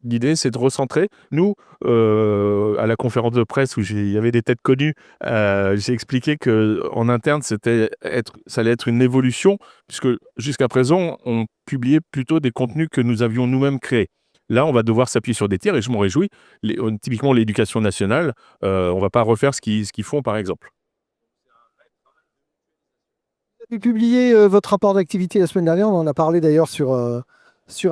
L'idée, c'est de recentrer. Nous, à la conférence de presse où il y avait des têtes connues, j'ai expliqué qu'en interne, ça allait être une évolution, puisque jusqu'à présent, on publiait plutôt des contenus que nous avions nous-mêmes créés. Là, on va devoir s'appuyer sur des tiers et je m'en réjouis. Typiquement, l'éducation nationale, on ne va pas refaire ce qu'ils font, par exemple. Vous avez publié votre rapport d'activité la semaine dernière, on en a parlé d'ailleurs sur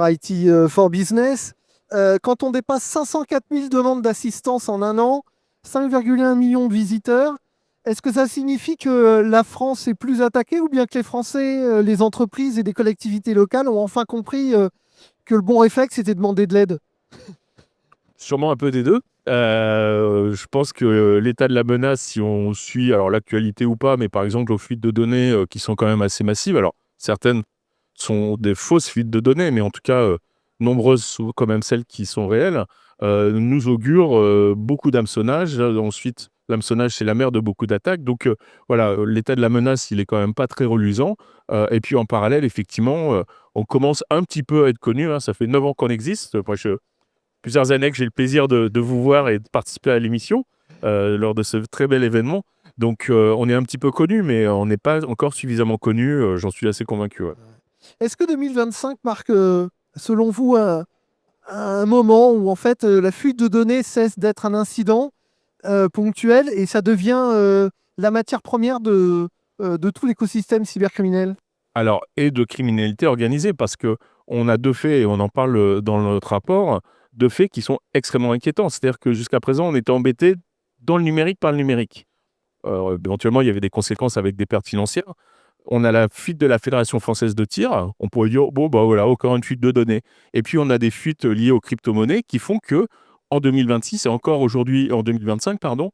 IT for Business. Quand on dépasse 504 000 demandes d'assistance en un an, 5,1 millions de visiteurs, est-ce que ça signifie que la France est plus attaquée ou bien que les Français, les entreprises et les collectivités locales ont enfin compris que le bon réflexe c'était de demander de l'aide? Sûrement un peu des deux. Je pense que l'état de la menace, si on suit alors l'actualité ou pas, mais par exemple aux fuites de données qui sont quand même assez massives. Alors certaines sont des fausses fuites de données, mais en tout cas nombreuses sont quand même celles qui sont réelles. Nous augurent beaucoup d'hameçonnage. Ensuite, l'hameçonnage c'est la mère de beaucoup d'attaques. Donc voilà, l'état de la menace il est quand même pas très reluisant. Et puis en parallèle, effectivement, on commence un petit peu à être connu. Ça fait 9 ans qu'on existe. Moi, plusieurs années que j'ai le plaisir de vous voir et de participer à l'émission lors de ce très bel événement. Donc, on est un petit peu connu, mais on n'est pas encore suffisamment connu. J'en suis assez convaincu. Ouais. Est-ce que 2025 marque, selon vous, un moment où en fait la fuite de données cesse d'être un incident ponctuel et ça devient la matière première de tout l'écosystème cybercriminel? Alors, et de criminalité organisée, parce qu'on a deux faits, et on en parle dans notre rapport, deux faits qui sont extrêmement inquiétants. C'est-à-dire que jusqu'à présent, on était embêté dans le numérique par le numérique. Éventuellement, il y avait des conséquences avec des pertes financières. On a la fuite de la Fédération française de tir. On pourrait dire, bon, bah voilà, encore une fuite de données. Et puis, on a des fuites liées aux crypto-monnaies qui font que en 2026, et encore aujourd'hui, en 2025, pardon,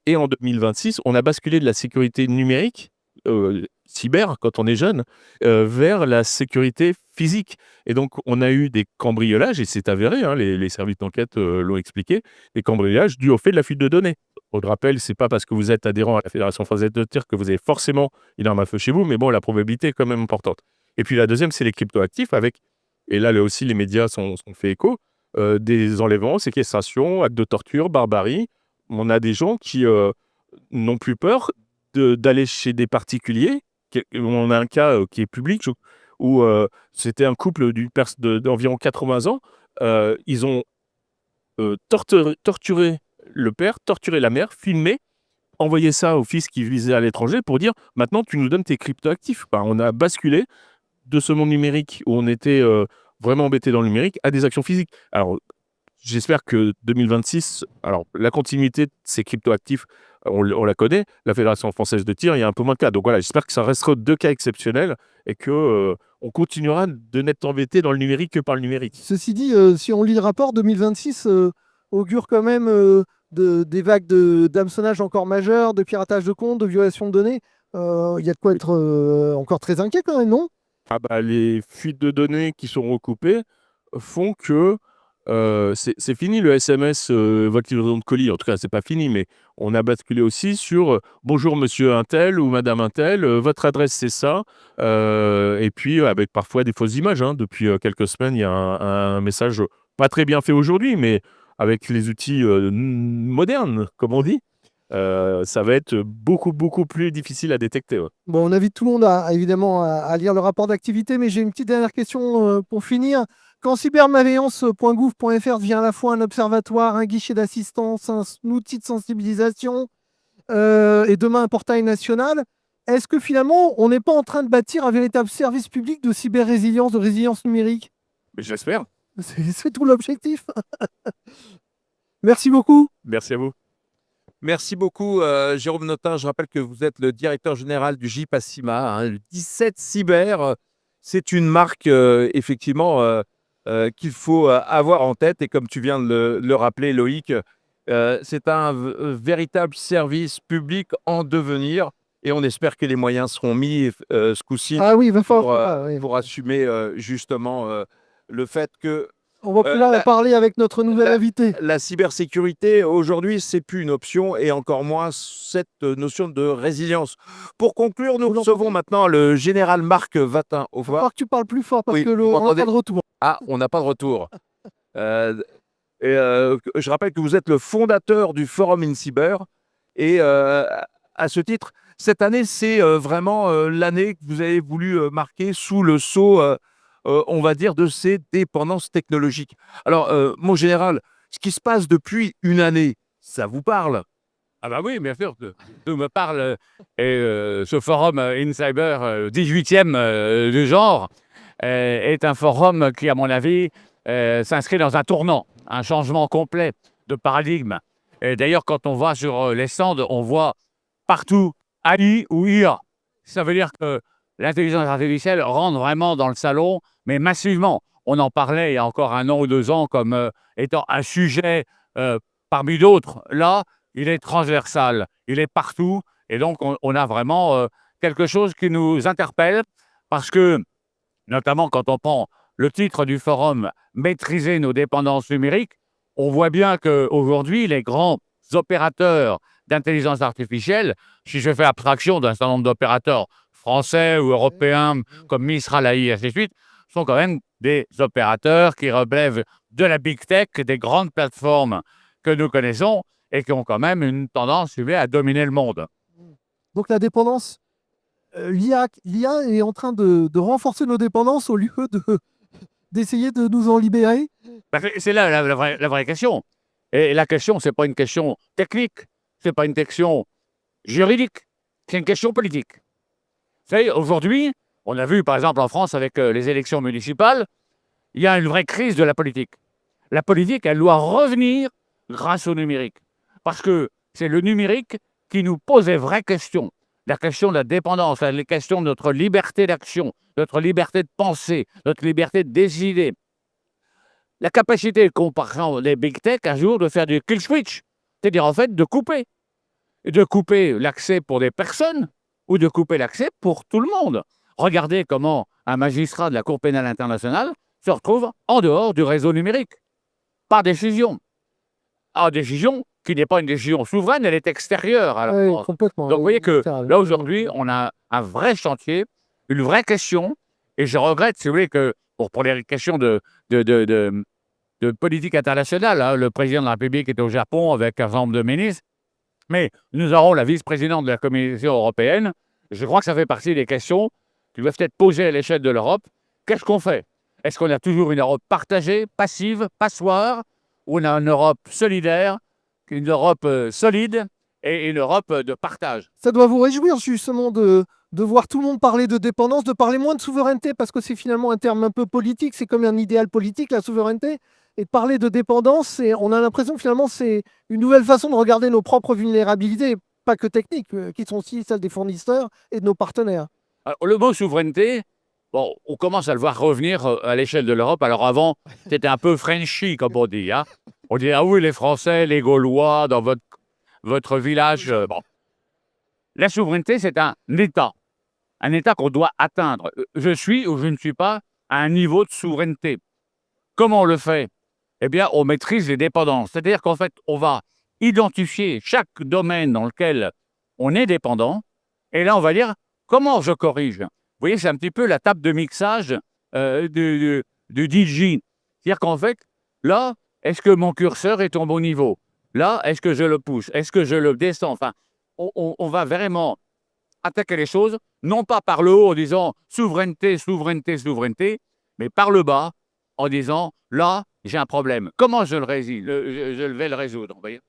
et en 2026, on a basculé de la sécurité numérique, cyber, quand on est jeune, vers la sécurité physique. Et donc, on a eu des cambriolages, et c'est avéré, les services d'enquête l'ont expliqué, des cambriolages dus au fait de la fuite de données. On le rappelle, c'est pas parce que vous êtes adhérent à la Fédération française de tir que vous avez forcément une arme à feu chez vous, mais bon, la probabilité est quand même importante. Et puis la deuxième, c'est les cryptoactifs avec, et là aussi les médias sont fait écho, des enlèvements, séquestrations, actes de torture, barbarie. On a des gens qui n'ont plus peur d'aller chez des particuliers. On a un cas qui est public où c'était un couple d'environ 80 ans. Ils ont torturé le père, torturé la mère, filmé, envoyé ça au fils qui visait à l'étranger pour dire « Maintenant, tu nous donnes tes cryptoactifs ». On a basculé de ce monde numérique où on était vraiment embêté dans le numérique à des actions physiques. Alors, j'espère que 2026, alors la continuité de ces cryptoactifs, on la connaît. La Fédération française de tir, il y a un peu moins de cas. Donc voilà, j'espère que ça restera deux cas exceptionnels et que on continuera de n'être embêté dans le numérique que par le numérique. Ceci dit, si on lit le rapport, 2026 augure quand même des vagues d'hameçonnage encore majeures, de piratage de comptes, de violation de données. Il y a de quoi être encore très inquiet quand même, non? Les fuites de données qui sont recoupées font que c'est fini le SMS, votre livraison de colis. En tout cas, c'est pas fini, mais on a basculé aussi sur bonjour monsieur untel ou madame untel, votre adresse c'est ça. Et puis avec parfois des fausses images. Depuis quelques semaines, il y a un message pas très bien fait aujourd'hui, mais avec les outils modernes, comme on dit, ça va être beaucoup plus difficile à détecter. Ouais. Bon, on invite tout le monde évidemment à lire le rapport d'activité, mais j'ai une petite dernière question pour finir. Quand cybermalveillance.gouv.fr devient à la fois un observatoire, un guichet d'assistance, un outil de sensibilisation et demain un portail national, est-ce que finalement, on n'est pas en train de bâtir un véritable service public de cyber-résilience, de résilience numérique? Mais j'espère. C'est tout l'objectif. Merci beaucoup. Merci à vous. Merci beaucoup, Jérôme Notin. Je rappelle que vous êtes le directeur général du JPACIMA, hein, le 17 Cyber. C'est une marque, effectivement, qu'il faut avoir en tête. Et comme tu viens de le rappeler, Loïc, c'est un véritable service public en devenir. Et on espère que les moyens seront mis ce coup-ci Ah oui, il va falloir. pour, Ah, oui. pour assumer justement le fait que On va plus là la- parler avec notre nouvel invité. la cybersécurité, aujourd'hui, c'est plus une option et encore moins cette notion de résilience. Pour conclure, nous Vous recevons l'entendez maintenant le général Marc Vatin. Au Il va revoir. falloir que tu parles plus fort parce Oui, que vous on n'a m'entendez pas de retour. Ah, on n'a pas de retour. Je rappelle que vous êtes le fondateur du Forum in Cyber. Et à ce titre, cette année, c'est vraiment l'année que vous avez voulu marquer sous le sceau, on va dire, de ces dépendances technologiques. Alors, mon général, ce qui se passe depuis une année, ça vous parle? Ah bah oui, bien sûr, tout me parle. Ce forum InCyber, 18e du genre, est un forum qui, à mon avis, s'inscrit dans un tournant, un changement complet de paradigme. Et d'ailleurs, quand on va sur les stands, on voit partout AI ou IA. Ça veut dire que l'intelligence artificielle rentre vraiment dans le salon, mais massivement. On en parlait il y a encore 1 an ou 2 ans comme étant un sujet parmi d'autres. Là, il est transversal, il est partout, et donc on a vraiment quelque chose qui nous interpelle, parce que, notamment quand on prend le titre du forum « Maîtriser nos dépendances numériques », on voit bien qu'aujourd'hui, les grands opérateurs d'intelligence artificielle, si je fais abstraction d'un certain nombre d'opérateurs français ou européens comme Mistral AI et ainsi de suite, sont quand même des opérateurs qui relèvent de la big tech, des grandes plateformes que nous connaissons, et qui ont quand même une tendance, si vous voulez, à dominer le monde. Donc la dépendance, l'IA est en train de renforcer nos dépendances au lieu d'essayer de nous en libérer. C'est là la vraie question. Et la question, ce n'est pas une question technique, ce n'est pas une question juridique, c'est une question politique. Vous savez, aujourd'hui, on a vu par exemple en France avec les élections municipales, il y a une vraie crise de la politique. La politique, elle doit revenir grâce au numérique. Parce que c'est le numérique qui nous pose les vraies questions. La question de la dépendance, la question de notre liberté d'action, notre liberté de penser, notre liberté de décider. La capacité, comparant les big tech, un jour, de faire du kill switch, c'est-à-dire en fait de couper. Et de couper l'accès pour des personnes ou de couper l'accès pour tout le monde. Regardez comment un magistrat de la Cour pénale internationale se retrouve en dehors du réseau numérique, par décision. En décision qui n'est pas une décision souveraine, elle est extérieure à la Oui, France. complètement. Donc vous voyez que Ça, là aujourd'hui, on a un vrai chantier, une vraie question, et je regrette, si vous voulez, que pour les questions de politique internationale, hein, le président de la République est au Japon avec un certain nombre de ministres, mais nous aurons la vice-présidente de la Commission européenne. Je crois que ça fait partie des questions qui doivent être posées à l'échelle de l'Europe. Qu'est-ce qu'on fait? Est-ce qu'on a toujours une Europe partagée, passive, passoire, ou on a une Europe solidaire, une Europe solide et une Europe de partage? Ça doit vous réjouir justement de voir tout le monde parler de dépendance, de parler moins de souveraineté, parce que c'est finalement un terme un peu politique, c'est comme un idéal politique, la souveraineté. Et de parler de dépendance, on a l'impression que finalement c'est une nouvelle façon de regarder nos propres vulnérabilités, pas que techniques, qui sont aussi celles des fournisseurs et de nos partenaires. Alors, le mot souveraineté, bon, on commence à le voir revenir à l'échelle de l'Europe. Alors avant, c'était un peu Frenchy, comme on dit. Hein. On dit, ah oui, les Français, les Gaulois, dans votre village. Bon. La souveraineté, c'est un État qu'on doit atteindre. Je suis ou je ne suis pas à un niveau de souveraineté. Comment on le fait? Eh bien, on maîtrise les dépendances. C'est-à-dire qu'en fait, on va identifier chaque domaine dans lequel on est dépendant, et là, on va dire, comment je corrige? Vous voyez, c'est un petit peu la table de mixage du DJ. C'est-à-dire qu'en fait, là, est-ce que mon curseur est au bon niveau? Là, est-ce que je le pousse? Est-ce que je le descends? Enfin, on va vraiment attaquer les choses, non pas par le haut en disant souveraineté, souveraineté, souveraineté, mais par le bas en disant là, j'ai un problème. Comment je le résous? Je vais le résoudre, vous voyez?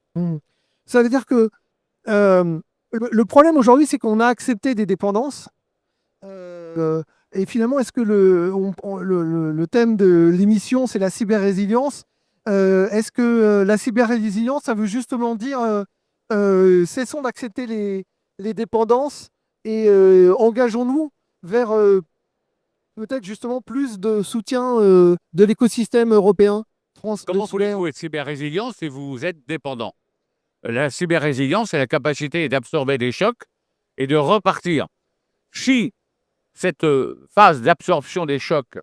Ça veut dire que Le problème aujourd'hui, c'est qu'on a accepté des dépendances. Et finalement, est-ce que le thème de l'émission, c'est la cyber-résilience? Est-ce que la cyber-résilience, ça veut justement dire cessons d'accepter les dépendances et engageons-nous vers peut-être justement plus de soutien de l'écosystème européen? Comment voulez-vous être cyber-résilient si vous êtes dépendant? La cyber-résilience, c'est la capacité d'absorber des chocs et de repartir. Si cette phase d'absorption des chocs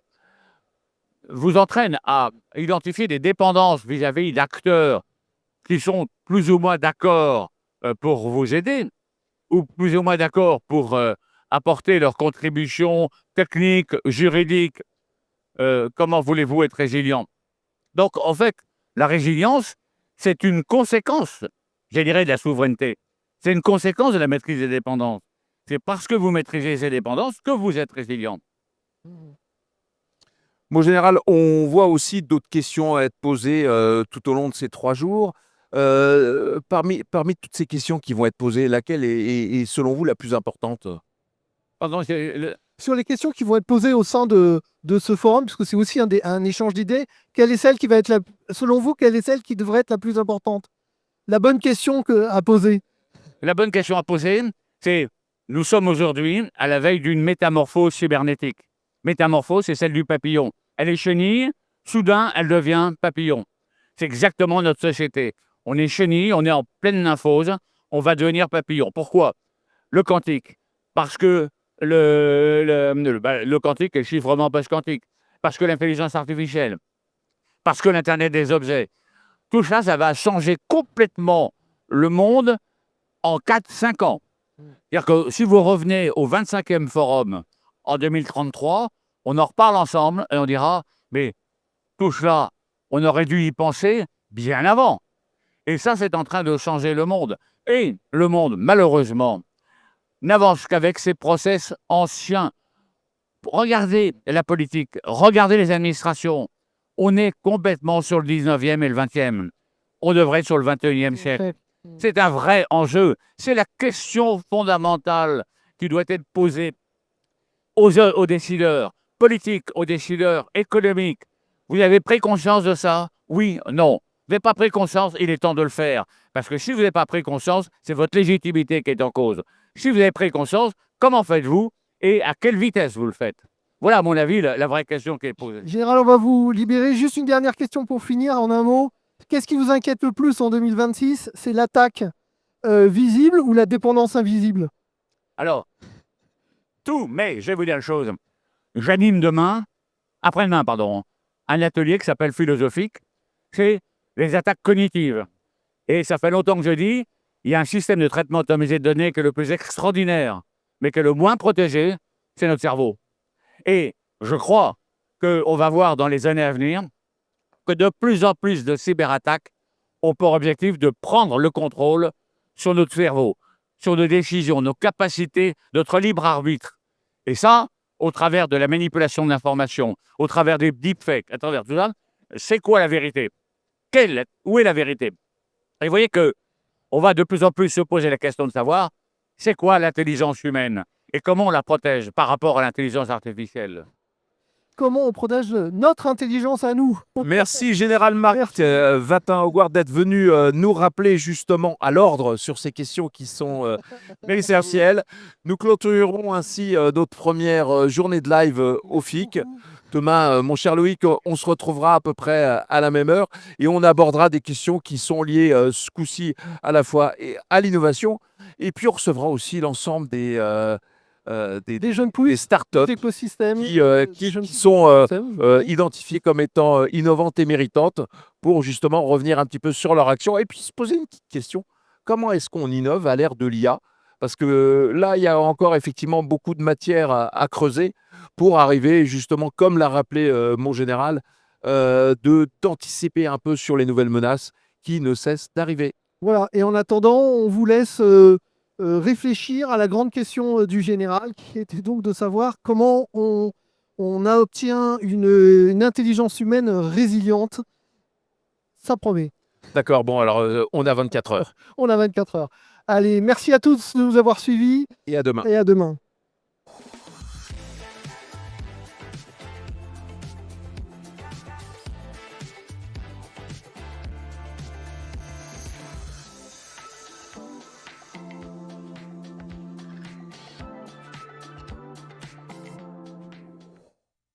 vous entraîne à identifier des dépendances vis-à-vis d'acteurs qui sont plus ou moins d'accord pour vous aider, ou plus ou moins d'accord pour apporter leur contribution technique, juridique, comment voulez-vous être résilient? Donc, en fait, la résilience, c'est une conséquence, je dirais, de la souveraineté. C'est une conséquence de la maîtrise des dépendances. C'est parce que vous maîtrisez ces dépendances que vous êtes résilient. Mon général, on voit aussi d'autres questions être posées tout au long de ces 3 jours. Parmi toutes ces questions qui vont être posées, laquelle est selon vous la plus importante? Pardon, Sur les questions qui vont être posées au sein de ce forum, puisque c'est aussi un échange d'idées, quelle est celle qui va être selon vous, quelle est celle qui devrait être la plus importante? La bonne question à poser. La bonne question à poser, c'est nous sommes aujourd'hui à la veille d'une métamorphose cybernétique. Métamorphose, c'est celle du papillon. Elle est chenille, soudain, elle devient papillon. C'est exactement notre société. On est chenille, on est en pleine nymphose, on va devenir papillon. Pourquoi? Le quantique. Parce que le quantique est le chiffrement post-quantique. Parce que l'intelligence artificielle. Parce que l'Internet des objets. Tout ça, ça va changer complètement le monde en 4-5 ans. C'est-à-dire que si vous revenez au 25e forum en 2033, on en reparle ensemble et on dira « mais tout cela, on aurait dû y penser bien avant ». Et ça, c'est en train de changer le monde. Et le monde, malheureusement, n'avance qu'avec ses process anciens. Regardez la politique, regardez les administrations. On est complètement sur le 19e et le 20e. On devrait être sur le 21e siècle. C'est un vrai enjeu. C'est la question fondamentale qui doit être posée aux décideurs politiques, aux décideurs économiques. Vous avez pris conscience de ça? Oui, non. Vous n'avez pas pris conscience, il est temps de le faire. Parce que si vous n'avez pas pris conscience, c'est votre légitimité qui est en cause. Si vous avez pris conscience, comment faites-vous et à quelle vitesse vous le faites? Voilà, à mon avis, la vraie question qui est posée. Général, on va vous libérer. Juste une dernière question pour finir, en un mot. Qu'est-ce qui vous inquiète le plus en 2026? C'est l'attaque visible ou la dépendance invisible? Alors, tout, mais je vais vous dire une chose. J'anime après-demain, un atelier qui s'appelle Philosophique. C'est les attaques cognitives. Et ça fait longtemps que je dis, il y a un système de traitement automatisé de données qui est le plus extraordinaire, mais qui est le moins protégé, c'est notre cerveau. Et je crois qu'on va voir dans les années à venir que de plus en plus de cyberattaques ont pour objectif de prendre le contrôle sur notre cerveau, sur nos décisions, nos capacités, notre libre arbitre. Et ça, au travers de la manipulation de l'information, au travers des deepfakes, à travers tout ça, c'est quoi la vérité? Où est la vérité? Et vous voyez qu'on va de plus en plus se poser la question de savoir c'est quoi l'intelligence humaine et comment on la protège par rapport à l'intelligence artificielle. Comment on protège notre intelligence à nous? Merci Général Marc Watin-Howard d'être venu nous rappeler justement à l'ordre sur ces questions qui sont essentielles. Nous clôturerons ainsi notre première journée de live au FIC. Demain, mon cher Loïc, on se retrouvera à peu près à la même heure et on abordera des questions qui sont liées ce coup-ci à la fois à l'innovation et puis on recevra aussi l'ensemble des jeunes pousses, des startups d'écosystèmes qui sont identifiées comme étant innovantes et méritantes pour justement revenir un petit peu sur leur action et puis se poser une petite question. Comment est-ce qu'on innove à l'ère de l'IA? Parce que là, il y a encore effectivement beaucoup de matière à creuser pour arriver justement, comme l'a rappelé mon général, d'anticiper un peu sur les nouvelles menaces qui ne cessent d'arriver. Voilà, et en attendant, on vous laisse réfléchir à la grande question du général, qui était donc de savoir comment on obtient une intelligence humaine résiliente. Ça promet. D'accord, bon, alors on a 24 heures. On a 24 heures. Allez, merci à tous de nous avoir suivis Et à demain. et à demain.